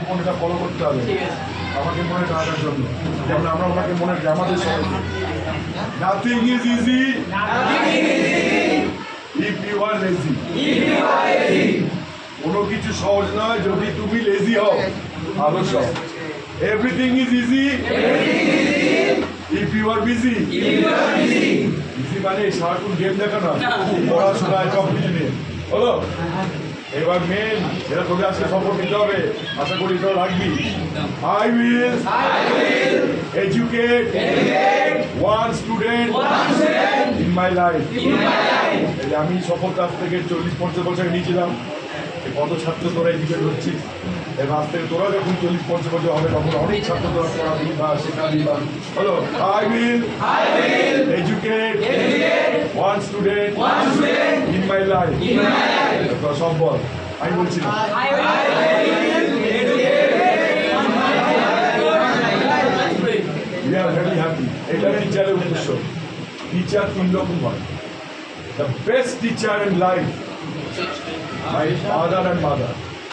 মনেটা follow করতে হবে আমাকে মনে রাখার জন্য, যেমন আমরা ওনাকে মনে রাখি আমাদের সবাইকে। Nothing is easy if you are lazy. কোনো কিছু সহজ নয় যদি তুমি লেজি হও। ভালো সব। Everything is easy if you are busy. Easy মানে সারাক্ষণ গেম দেখা না, পড়াশোনায় সব কিছু নিয়ে হলো। এবার মেন যেটা তোকে আজকে সফর নিতে হবে, আশা করি তো লাগবি। I will educate one student in my life. আমি শপথ আজ থেকে 40-50 বছর নিয়েছিলাম, কত ছাত্র তোরা এডুকেট হচ্ছিস। এবার আজ থেকে তোরা যখন 40-50 বছর হবে তখন অনেক ছাত্র তোরা পড়াবি বা শেখাবি বা হলো। I will educate one student in my life. সব বল, আমি বলছি না। We are very happy. এটা টিচারের উদ্দেশ্য। টিচার 3 রকম হয়। The best teacher in life, my father and mother.